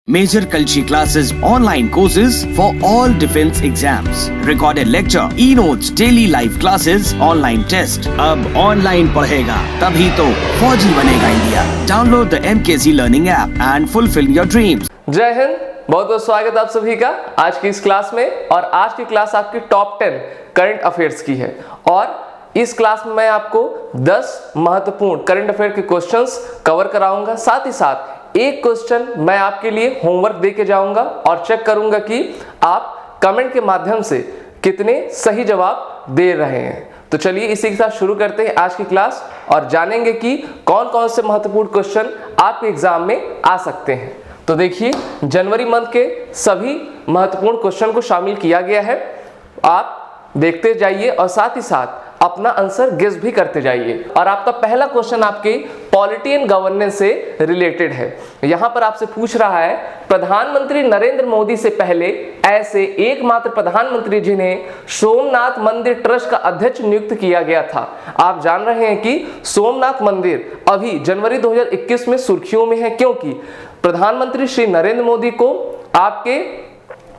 Major Culture classes, online courses for all defense exams, recorded lecture, e-notes, daily live classes, online test. अब online पढ़ेगा तभी तो फौजी बनेगा India. Download the MKZ Learning app and fulfill your dreams. जय हिंद, बहुत बहुत स्वागत आप सभी का आज की इस क्लास में। और आज की क्लास आपकी टॉप 10 करंट अफेयर्स की है और इस क्लास में मैं आपको 10 महत्वपूर्ण करंट अफेयर के क्वेश्चंस कवर कराऊंगा। साथ ही साथ एक क्वेश्चन मैं आपके लिए होमवर्क दे के जाऊंगा और चेक करूंगा कि आप कमेंट के माध्यम से कितने सही जवाब दे रहे हैं। तो चलिए इसी के साथ शुरू करते हैं आज की क्लास और जानेंगे कि कौन कौन से महत्वपूर्ण क्वेश्चन आपके एग्जाम में आ सकते हैं। तो देखिए, जनवरी मंथ के सभी महत्वपूर्ण क्वेश्चन को शामिल किया गया है। आप देखते जाइए और साथ ही साथ अपना आंसर गेस भी करते जाइए। और आपका पहला क्वेश्चन आपके पॉलिटी एंड गवर्नेंस से रिलेटेड है। यहां पर आपसे पूछ रहा है, प्रधानमंत्री नरेंद्र मोदी से पहले ऐसे एकमात्र प्रधानमंत्री जिन्हें सोमनाथ मंदिर ट्रस्ट का अध्यक्ष नियुक्त किया गया था। आप जान रहे हैं कि सोमनाथ मंदिर अभी जनवरी 2021 में सुर्खियों में है, क्योंकि प्रधानमंत्री श्री नरेंद्र मोदी को आपके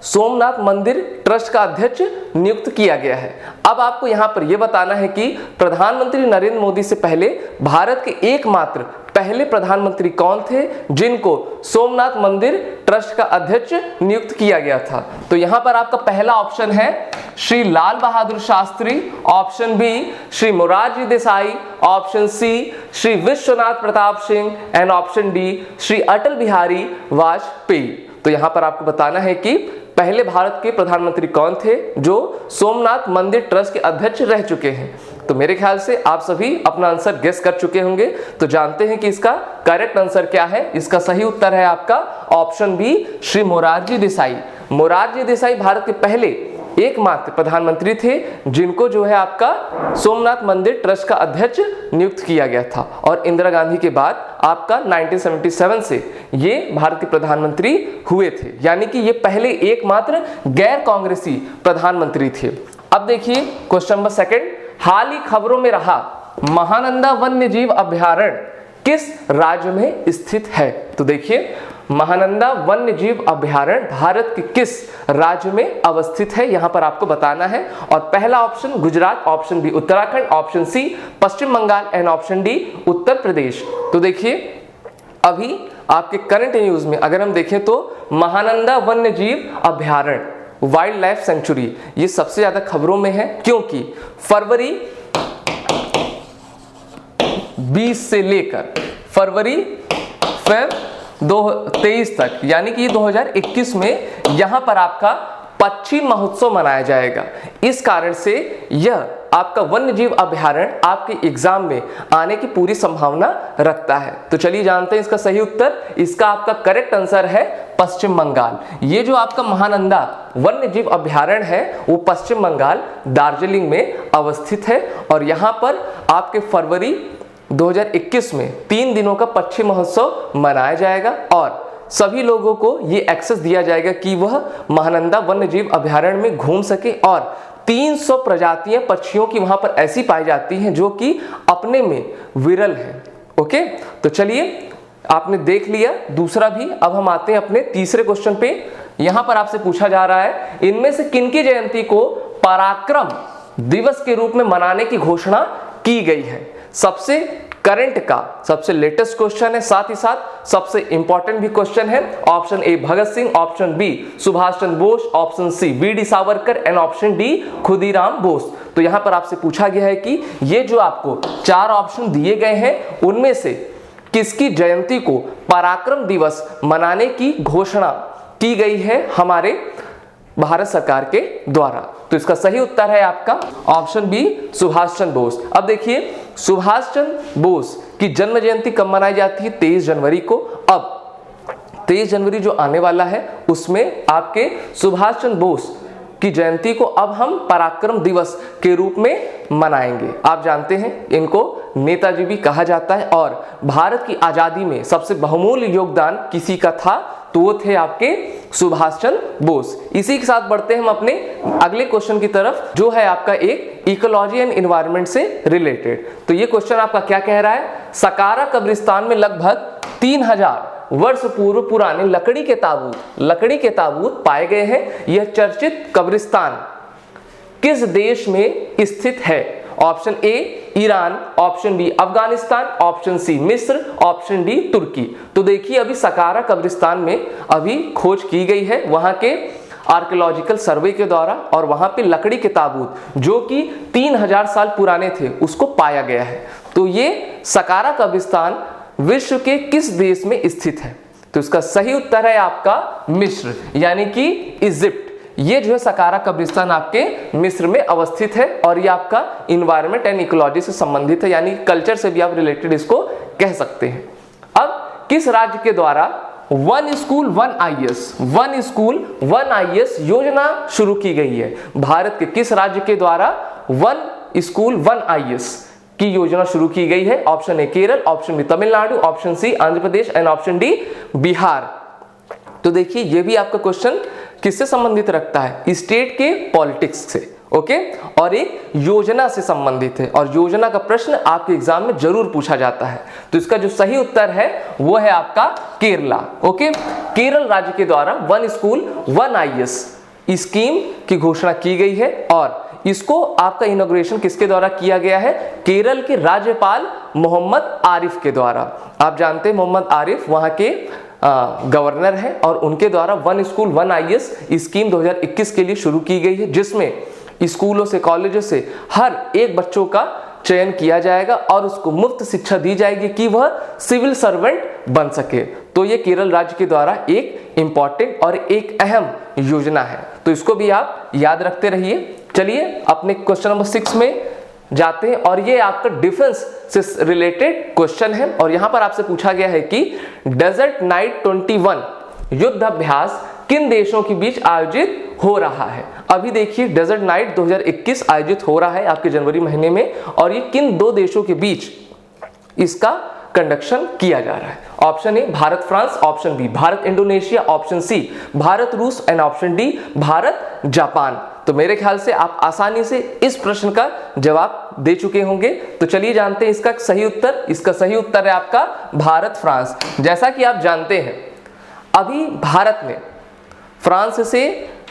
सोमनाथ मंदिर ट्रस्ट का अध्यक्ष नियुक्त किया गया है। अब आपको यहां पर यह बताना है कि प्रधानमंत्री नरेंद्र मोदी से पहले भारत के एकमात्र पहले प्रधानमंत्री कौन थे जिनको सोमनाथ मंदिर ट्रस्ट का अध्यक्ष नियुक्त किया गया था। तो यहां पर आपका पहला ऑप्शन है Shri Lal Bahadur Shastri, option B Shri Morarji Desai, option C Shri Vishwanath Pratap Singh and option D Shri Atal Bihari Vajpayee. तो यहां पर आपको बताना है कि पहले भारत के प्रधानमंत्री कौन थे जो सोमनाथ मंदिर ट्रस्ट के अध्यक्ष रह चुके हैं। तो मेरे ख्याल से आप सभी अपना आंसर गेस कर चुके होंगे। तो जानते हैं कि इसका करेक्ट आंसर क्या है। इसका सही उत्तर है आपका ऑप्शन बी श्री मोरारजी देसाई। मोरारजी देसाई भारत के पहले एकमात्र प्रधानमंत्री थे जिनको जो है आपका सोमनाथ मंदिर ट्रस्ट का अध्यक्ष नियुक्त किया गया था। और इंदिरा गांधी के बाद आपका 1977 से ये भारत के प्रधानमंत्री हुए थे, यानी कि ये पहले एकमात्र गैर कांग्रेसी प्रधानमंत्री थे। अब देखिए क्वेश्चन नंबर सेकंड, हाल ही खबरों में रहा महानंदा वन्यजीव अभयारण्य किस राज्य में स्थित है। तो देखिए, महानंदा वन्यजीव अभयारण्य भारत के किस राज्य में अवस्थित है, यहां पर आपको बताना है। और पहला option Gujarat, option B Uttarakhand, option C Paschim Bangal and option D Uttar Pradesh. तो देखिए, अभी आपके करंट न्यूज में अगर हम देखें तो महानंदा वन्यजीव अभयारण्य वाइल्ड लाइफ सेंचुरी ये सबसे ज्यादा खबरों में है, क्योंकि फरवरी 20 से लेकर फरवरी 2023 तक, यानी कि 2021 में यहां पर आपका पक्षी महोत्सव मनाया जाएगा। इस कारण से यह आपका वन्यजीव अभयारण्य आपके एग्जाम में आने की पूरी संभावना रखता है। तो चलिए जानते हैं इसका सही उत्तर। इसका आपका करेक्ट आंसर है पश्चिम बंगाल। ये जो आपका महानंदा वन्यजीव अभयारण्य है वो पश्चिम बंगाल दार्जिलिंग में अवस्थित है। और यहां पर आपके फरवरी 2021 में 3 दिनों का पक्षी महोत्सव मनाया जाएगा और सभी लोगों को ये एक्सेस दिया जाएगा कि वह महानंदा वन्यजीव अभयारण्य में घूम सके। और 300 प्रजातियां पक्षियों की वहां पर ऐसी पाई जाती हैं जो कि अपने में विरल है। ओके, तो चलिए आपने देख लिया दूसरा भी। अब हम आते हैं अपने तीसरे क्वेश्चन पे। यहां पर आपसे पूछा जा रहा है, इनमें से किनकी जयंती को पराक्रम दिवस के रूप में मनाने की घोषणा की गई है। सबसे करंट का सबसे लेटेस्ट क्वेश्चन है, साथ ही साथ सबसे इंपॉर्टेंट भी क्वेश्चन है। Option A Bhagat Singh, option B Subhash Chandra Bose, option C V D. Savarkar and option D Khudiram Bose. तो यहां पर आपसे पूछा गया है कि ये जो आपको 4 ऑप्शन दिए गए हैं उनमें से किसकी जयंती को पराक्रम दिवस मनाने की घोषणा की गई है हमारे भारत सरकार के द्वारा। तो इसका सही उत्तर है आपका ऑप्शन बी सुभाष चंद्र बोस। अब देखिए, सुभाष चंद्र बोस की जन्म जयंती कब मनाई जाती है? 23 जनवरी को। अब 23 जनवरी जो आने वाला है उसमें आपके सुभाष चंद्र बोस की जयंती को अब हम पराक्रम दिवस के रूप में मनाएंगे। आप जानते हैं इनको नेताजी भी कहा जाता है और भारत की आजादी में सबसे बहुमूल्य योगदान किसी का था तो वो थे आपके सुभाष चंद्र बोस। इसी के साथ बढ़ते हैं हम अपने अगले क्वेश्चन की तरफ, जो है आपका एक इकोलॉजी एंड एनवायरनमेंट से रिलेटेड। तो ये क्वेश्चन आपका क्या कह रहा है, सकारा कब्रिस्तान में लगभग 3000 वर्ष पूर्व पुराने लकड़ी के ताबूत पाए गए हैं। यह चर्चित कब्रिस्तान किस देश में स्थित है? Option A Iran, option B Afghanistan, option C मिस्र, ऑप्शन डी तुर्की। तो देखिए अभी सकारा कब्रिस्तान में अभी खोज की गई है वहां के आर्कियोलॉजिकल सर्वे के द्वारा, और वहां पे लकड़ी के ताबूत जो कि 3000 साल पुराने थे उसको पाया गया है। तो ये सकारा कब्रिस्तान विश्व के किस देश में स्थित है? तो इसका सही उत्तर है आपका मिस्र, यानी कि इजिप्ट। ये जो है सकारा कब्रिस्तान आपके मिस्र में अवस्थित है, और ये आपका इन्वायरमेंट एंड इकोलॉजी से संबंधित है, यानी कल्चर से भी आप रिलेटेड इसको कह सकते हैं। अब किस राज्य के द्वारा वन स्कूल वन आईएएस योजना शुरू की गई है? भारत के किस राज्य के द्वारा वन स्कूल वन आईएएस की योजना शुरू की गई है? Option A Kerala, option B Tamil Nadu, option C Andhra Pradesh and option D Bihar. तो देखिए ये भी आपका क्वेश्चन किससे संबंधित रखता है? स्टेट के पॉलिटिक्स से, ओके, और एक योजना से संबंधित है, और योजना का प्रश्न आपके एग्जाम में जरूर पूछा जाता है। तो इसका जो सही उत्तर है वो है आपका केरला, ओके। केरल राज्य के द्वारा one school one IAS scheme की घोषणा की गई है, और इसको आपका इनॉग्रेशन किसके द्वारा किया गया है? केरल के राज्यपाल मोहम्मद आरिफ के द्वारा। आप जानते हैं मोहम्मद आरिफ वहां के गवर्नर है, और उनके द्वारा one school one IAS scheme 2021 के लिए शुरू की गई है, जिसमें स्कूलों से कॉलेजों से हर एक बच्चों का चयन किया जाएगा और उसको मुफ्त शिक्षा दी जाएगी कि वह सिविल सर्वेंट बन सके। तो ये केरल राज्य के द्वारा एक इंपॉर्टेंट और एक अहम योजना है, तो इसको भी आप याद रखते रहिए। चलिए अपने क्वेश्चन नंबर 6 में जाते हैं, और ये आपका डिफेंस से रिलेटेड क्वेश्चन है, और यहां पर आपसे पूछा गया है कि डेजर्ट नाइट 21 युद्ध अभ्यास किन देशों के बीच आयोजित हो रहा है? अभी देखिए डेजर्ट नाइट 2021 आयोजित हो रहा है आपके जनवरी महीने में, और ये किन दो देशों के बीच इसका कंडक्शन किया जा रहा है? Option A Bharat France, option B Bharat Indonesia, option C Bharat रूस and option D Bharat Japan. तो मेरे ख्याल से आप आसानी से इस प्रश्न का जवाब दे चुके होंगे। तो चलिए जानते हैं इसका सही उत्तर। इसका सही उत्तर है आपका भारत फ्रांस। जैसा कि आप जानते हैं अभी भारत ने फ्रांस से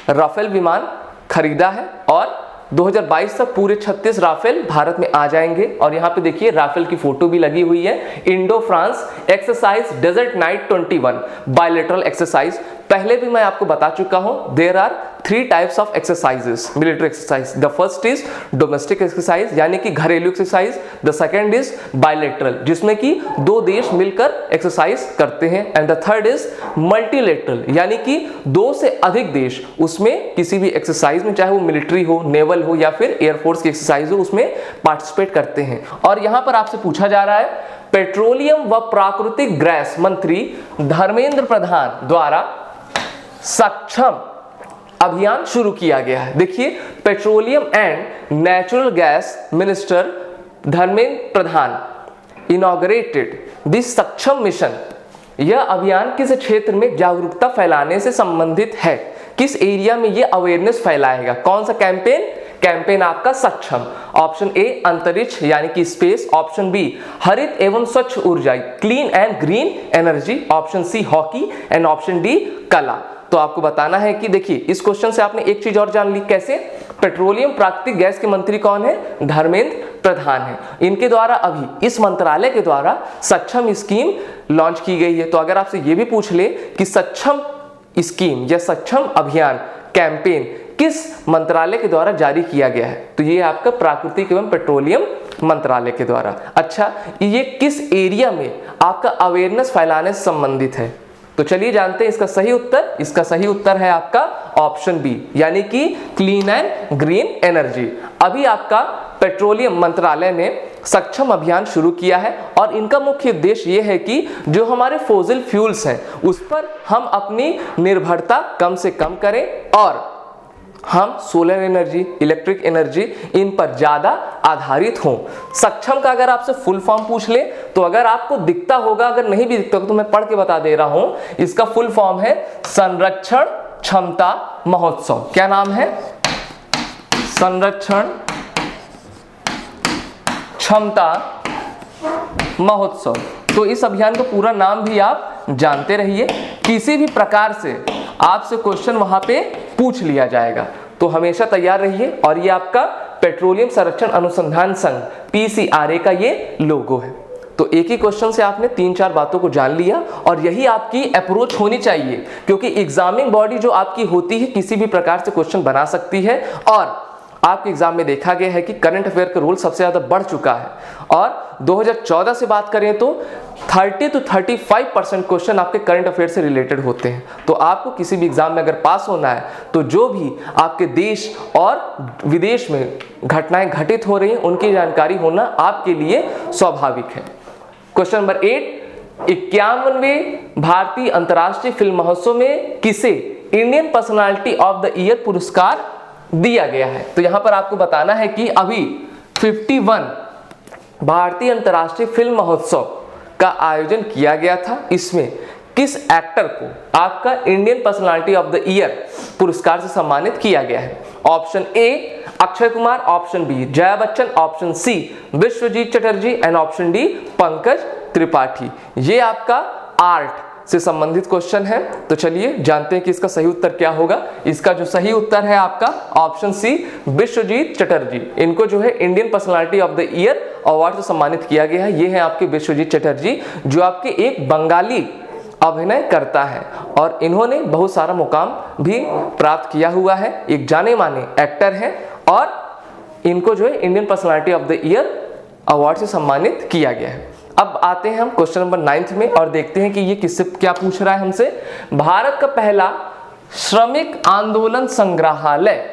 राफेल विमान खरीदा है, और 2022 तक पूरे 36 राफेल भारत में आ जाएंगे। और यहाँ पे देखिए राफेल की फोटो भी लगी हुई है। Indo France exercise desert knight 21 bilateral exercise, पहले भी मैं आपको बता चुका हूं। There are 3 types of exercises, military exercise. The first is domestic exercise, यानी कि घरेलू exercise. The second is bilateral, जिसमें कि 2 देश मिलकर एक्सरसाइज करते हैं। And the third is multilateral, यानी कि 2 से अधिक देश उसमें किसी भी एक्सरसाइज में, चाहे वो मिलिट्री हो, नेवल हो या फिर एयरफोर्स की एक्सरसाइज हो, उसमें पार्टिसिपेट करते हैं। और यहां पर आपसे पूछा जा रहा है पेट्रोलियम व प्राकृतिक गैस मंत्री धर्मेंद्र प्रधान द्वारा सक्षम अभियान शुरू किया गया है। देखिए petroleum and natural gas minister Dharmendra Pradhan inaugurated this सक्षम मिशन। यह अभियान किस क्षेत्र में जागरूकता फैलाने से संबंधित है? किस एरिया में यह अवेयरनेस फैलाएगा? कौन सा कैंपेन आपका सक्षम। ऑप्शन ए अंतरिक्ष यानी कि स्पेस, ऑप्शन बी हरित एवं स्वच्छ ऊर्जा clean and green energy, option C hockey and option D कला। तो आपको बताना है कि देखिए इस क्वेश्चन से आपने एक चीज और जान ली। कैसे? पेट्रोलियम प्राकृतिक गैस के मंत्री कौन है? धर्मेंद्र प्रधान है। इनके द्वारा अभी इस मंत्रालय के द्वारा सक्षम स्कीम लॉन्च की गई है। तो अगर आपसे ये भी पूछ ले कि सक्षम स्कीम या सक्षम अभियान कैंपेन किस मंत्रालय के द्वारा जारी किया गया है, तो ये आपका प्राकृतिक एवं पेट्रोलियम मंत्रालय के द्वारा। अच्छा, ये किस एरिया में आपका अवेयरनेस फैलाने से संबंधित है? तो चलिए जानते हैं इसका सही उत्तर। इसका सही उत्तर है आपका ऑप्शन बी, यानी कि क्लीन एंड ग्रीन एनर्जी। अभी आपका पेट्रोलियम मंत्रालय ने सक्षम अभियान शुरू किया है, और इनका मुख्य उद्देश्य यह है कि जो हमारे फॉसिल फ्यूल्स हैं उस पर हम अपनी निर्भरता कम से कम करें, और हम solar energy, electric energy in पर ज्यादा आधारित हों। सक्षम का अगर आपसे फुल फॉर्म पूछ ले तो अगर आपको दिखता होगा, अगर नहीं भी दिखता तो मैं पढ़ के बता दे रहा हूं। इसका फुल फॉर्म है संरक्षण क्षमता महोत्सव। क्या नाम है? संरक्षण क्षमता महोत्सव। तो इस अभियान का पूरा नाम भी आप जानते रहिए, किसी भी प्रकार से आपसे क्वेश्चन वहां पे पूछ लिया जाएगा, तो हमेशा तैयार रहिए। और ये आपका पेट्रोलियम संरक्षण अनुसंधान संघ PCRA का ये लोगो है। तो एक ही क्वेश्चन से आपने 3-4 बातों को जान लिया, और यही आपकी अप्रोच होनी चाहिए, क्योंकि एग्जामिंग बॉडी जो आपकी होती है किसी भी प्रकार से क्वेश्चन बना सकती है। और आपके एग्जाम में देखा गया है कि करंट अफेयर का रोल सबसे ज्यादा बढ़ चुका है, और 2014 से बात करें तो 30 to 35% क्वेश्चन आपके करंट अफेयर से रिलेटेड होते हैं। तो आपको किसी भी एग्जाम में अगर पास होना है तो जो भी आपके देश और विदेश में घटनाएं घटित हो रही हैं उनकी जानकारी होना आपके लिए स्वाभाविक है। क्वेश्चन नंबर 8, 51वें भारतीय अंतर्राष्ट्रीय फिल्म महोत्सव में किसे Indian personality of the year पुरस्कार दिया गया है? तो यहां पर आपको बताना है कि अभी 51 भारतीय अंतर्राष्ट्रीय फिल्म महोत्सव का आयोजन किया गया था। इसमें किस एक्टर को आपका Indian personality of the year पुरस्कार से सम्मानित किया गया है? Option A Akshay Kumar, option B Jaya Bachchan, option C Vishwajeet Chatterjee and option D Pankaj Tripathi. ये आपका आर्ट से संबंधित क्वेश्चन है। तो चलिए जानते हैं कि इसका सही उत्तर क्या होगा। इसका जो सही उत्तर है आपका ऑप्शन सी विश्वजीत चटर्जी। इनको जो है Indian personality of the year award से सम्मानित किया गया है। ये है आपके विश्वजीत चटर्जी, जो आपके एक बंगाली अभिनय करता है, और इन्होंने बहुत सारा मुकाम भी प्राप्त किया हुआ है। एक जाने माने एक्टर है, और इनको जो है Indian personality of the year award से सम्मानित किया गया है। अब आते हैं हम क्वेश्चन नंबर 9 में और देखते हैं कि ये किससे क्या पूछ रहा है हमसे। भारत का पहला श्रमिक आंदोलन संग्रहालय,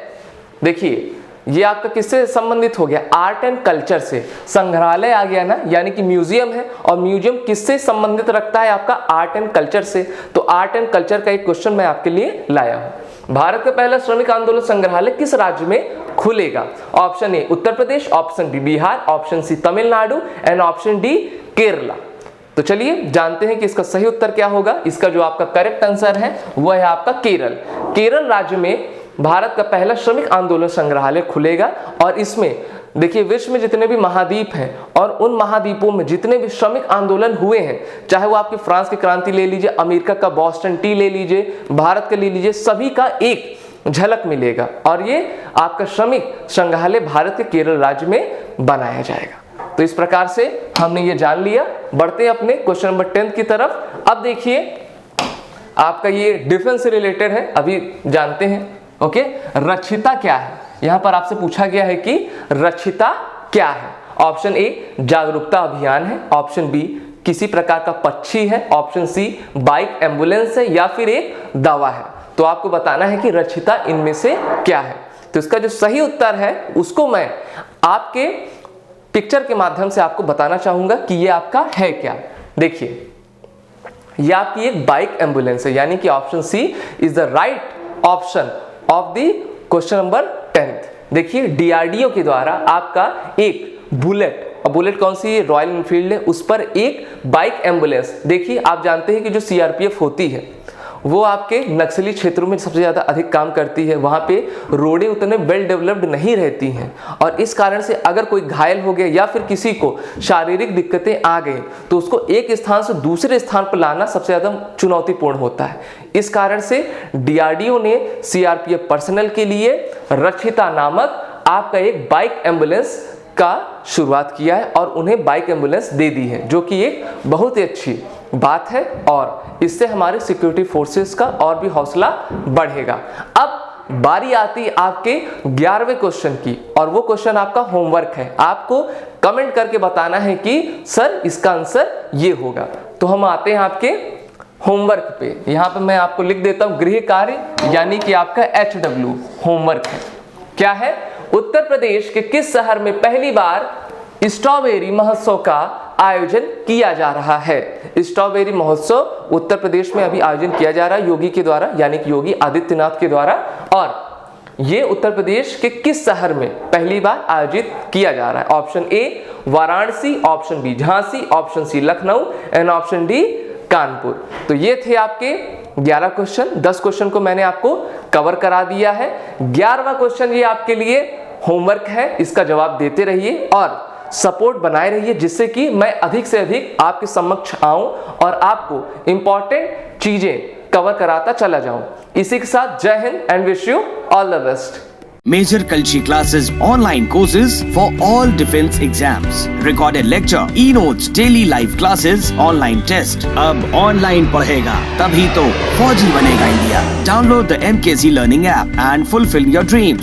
देखिए ये आपका किससे संबंधित हो गया? आर्ट एंड कल्चर से। संग्रहालय आ गया ना, यानी कि म्यूजियम है, और म्यूजियम किससे संबंधित रखता है? आपका आर्ट एंड कल्चर से। तो आर्ट एंड कल्चर का एक क्वेश्चन मैं आपके लिए लाया हूं। भारत का पहला श्रमिक आंदोलन संग्रहालय किस राज्य में खुलेगा? Option A Uttar Pradesh, option B Bihar, option C Tamil Nadu and option D Kerala. तो चलिए जानते हैं कि इसका सही उत्तर क्या होगा। इसका जो आपका करेक्ट आंसर है वो है आपका केरल। केरल राज्य में भारत का पहला श्रमिक आंदोलन संग्रहालय खुलेगा, और इसमें देखिए विश्व में जितने भी महाद्वीप हैं और उन महाद्वीपों में जितने भी श्रमिक आंदोलन हुए हैं, चाहे वो आपकी फ्रांस की क्रांति ले लीजिए, अमेरिका का बॉस्टन टी ले लीजिए, भारत का ले लीजिए, सभी का एक झलक मिलेगा। और ये आपका श्रमिक संग्रहालय भारत के केरल राज्य में बनाया जाएगा। तो इस प्रकार से हमने ये जान लिया। बढ़ते हैं अपने क्वेश्चन नंबर 10 की तरफ। अब देखिए आपका ये डिफेंस से रिलेटेड है, अभी जानते हैं। ओके, रक्षिता क्या है? यहां पर आपसे पूछा गया है कि रक्षिता क्या है। ऑप्शन ए जागरूकता अभियान है, ऑप्शन बी किसी प्रकार का पक्षी है, ऑप्शन सी बाइक एम्बुलेंस है, या फिर एक दवा है। तो आपको बताना है कि रक्षिता इनमें से क्या है। तो इसका जो सही उत्तर है उसको मैं आपके पिक्चर के माध्यम से आपको बताना चाहूंगा कि ये आपका है क्या। देखिए ये आपकी एक बाइक एम्बुलेंस है, यानी कि option C is the right option of the question number 10। देखिए DRDO के द्वारा आपका एक बुलेट, और बुलेट कौन सी? रॉयल एनफील्ड है, उस पर एक बाइक एम्बुलेंस। देखिए आप जानते हैं कि जो CRPF होती है वो आपके नक्सली क्षेत्रों में सबसे ज्यादा अधिक काम करती है। वहां पे रोडें उतने वेल डेवलप्ड नहीं रहती हैं, और इस कारण से अगर कोई घायल हो गया या फिर किसी को शारीरिक दिक्कतें आ गई तो उसको एक स्थान से दूसरे स्थान पर लाना सबसे ज्यादा चुनौतीपूर्ण होता है। इस कारण से DRDO ने CRPF पर्सनल के लिए रक्षिता नामक आपका एक बाइक एम्बुलेंस का शुरुआत किया है, और उन्हें बाइक एम्बुलेंस दे दी है, जो कि एक बहुत ही अच्छी बात है, और इससे हमारे सिक्योरिटी फोर्सेस का और भी हौसला बढ़ेगा। अब बारी आती है आपके 11वें क्वेश्चन की, और वो क्वेश्चन आपका होमवर्क है। आपको कमेंट करके बताना है कि सर इसका आंसर ये होगा। तो हम आते हैं आपके होमवर्क पे। यहां पे मैं आपको लिख देता हूं गृह कार्य, यानी कि आपका HW होमवर्क है। क्या है? उत्तर प्रदेश के किस शहर में पहली बार स्ट्रॉबेरी महोत्सव का आयोजन किया जा रहा है? स्ट्रॉबेरी महोत्सव उत्तर प्रदेश में अभी आयोजन किया जा रहा है योगी के द्वारा, यानी कि योगी आदित्यनाथ के द्वारा। और ये उत्तर प्रदेश के किस शहर में पहली बार आयोजित किया जा रहा है? Option A Varanasi, option B Jhansi, option C Lucknow and option D Kanpur. तो ये थे आपके 11 क्वेश्चन। 10 क्वेश्चन को मैंने आपको कवर करा दिया है। 11वां क्वेश्चन ये आपके लिए होमवर्क है, इसका जवाब देते रहिए। और सपोर्ट बनाए रहिए, जिससे कि मैं अधिक से अधिक आपके समक्ष आऊं और आपको इंपॉर्टेंट चीजें कवर कराता चला जाऊं। इसी के साथ जय Hind and wish you all the best. Major Kalshi classes, online courses for all defense exams, recorded lecture, e-notes, daily live classes, online test. अब online पढ़ेगा तभी तो फौजी बनेगा India. Download the MKZ Learning app and fulfill your dreams.